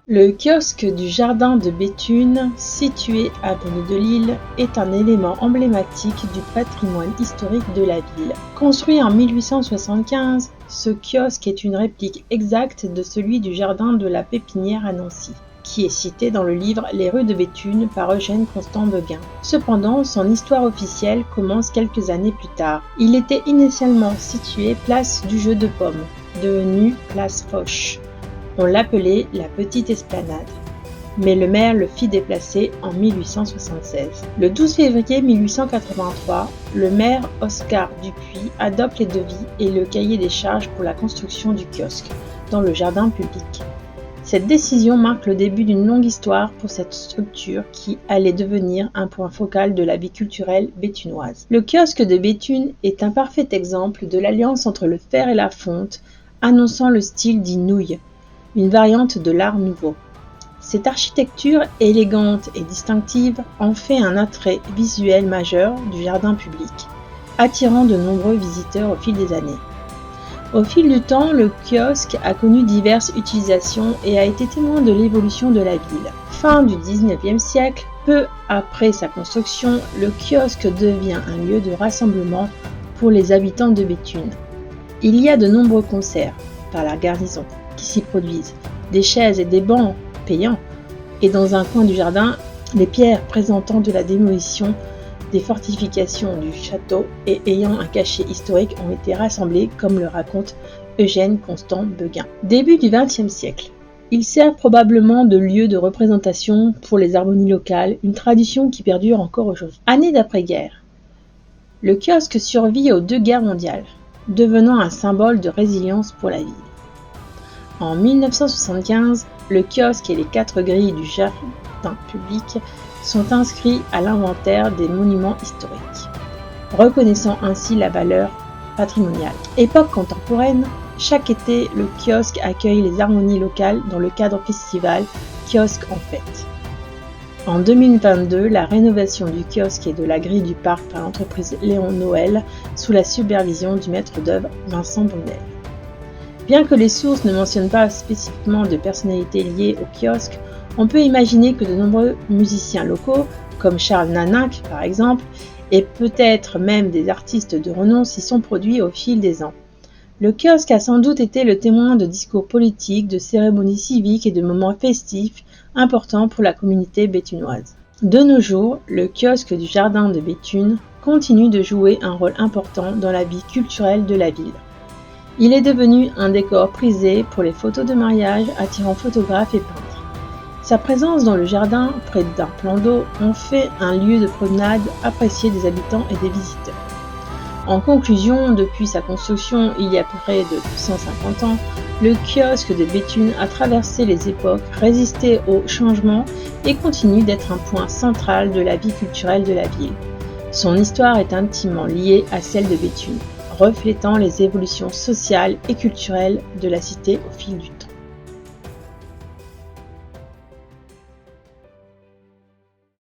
Le kiosque du jardin de Béthune, situé avenue de Lille, est un élément emblématique du patrimoine historique de la ville. Construit en 1875, ce kiosque est une réplique exacte de celui du jardin de la Pépinière à Nancy, qui est cité dans le livre Les rues de Béthune par Eugène Constant Beguin. Cependant, son histoire officielle commence quelques années plus tard. Il était initialement situé place du Jeu de Paume, devenue place Foch. On l'appelait la Petite Esplanade, mais le maire le fit déplacer en 1876. Le 12 février 1883, le maire Oscar Dupuis adopte les devis et le cahier des charges pour la construction du kiosque dans le jardin public. Cette décision marque le début d'une longue histoire pour cette structure qui allait devenir un point focal de la vie culturelle béthunoise. Le kiosque de Béthune est un parfait exemple de l'alliance entre le fer et la fonte, annonçant le style dit nouille, une variante de l'Art nouveau. Cette architecture élégante et distinctive en fait un attrait visuel majeur du jardin public, attirant de nombreux visiteurs au fil des années. Au fil du temps, le kiosque a connu diverses utilisations et a été témoin de l'évolution de la ville. Fin du XIXe siècle, peu après sa construction, le kiosque devient un lieu de rassemblement pour les habitants de Béthune. Il y a de nombreux concerts, par la garnison, qui s'y produisent, des chaises et des bancs payants, et dans un coin du jardin, les pierres présentant de la démolition des fortifications du château et ayant un cachet historique ont été rassemblées, comme le raconte Eugène Constant Beguin. Début du XXe siècle. Il sert probablement de lieu de représentation pour les harmonies locales, une tradition qui perdure encore aujourd'hui. Année d'après-guerre. Le kiosque survit aux 2 guerres mondiales, devenant un symbole de résilience pour la ville. En 1975, le kiosque et les 4 grilles du jardin public sont inscrits à l'inventaire des monuments historiques, reconnaissant ainsi la valeur patrimoniale. Époque contemporaine, chaque été, le kiosque accueille les harmonies locales dans le cadre festival Kiosque en fête. En 2022, la rénovation du kiosque et de la grille du parc par l'entreprise Léon Noël sous la supervision du maître d'œuvre Vincent Brunel. Bien que les sources ne mentionnent pas spécifiquement de personnalités liées au kiosque, on peut imaginer que de nombreux musiciens locaux, comme Charles Naninck par exemple, et peut-être même des artistes de renom s'y sont produits au fil des ans. Le kiosque a sans doute été le témoin de discours politiques, de cérémonies civiques et de moments festifs importants pour la communauté béthunoise. De nos jours, le kiosque du jardin de Béthune continue de jouer un rôle important dans la vie culturelle de la ville. Il est devenu un décor prisé pour les photos de mariage, attirant photographes et peintres. Sa présence dans le jardin, près d'un plan d'eau, en fait un lieu de promenade apprécié des habitants et des visiteurs. En conclusion, depuis sa construction il y a près de 150 ans, le kiosque de Béthune a traversé les époques, résisté aux changements et continue d'être un point central de la vie culturelle de la ville. Son histoire est intimement liée à celle de Béthune, reflétant les évolutions sociales et culturelles de la cité au fil du temps.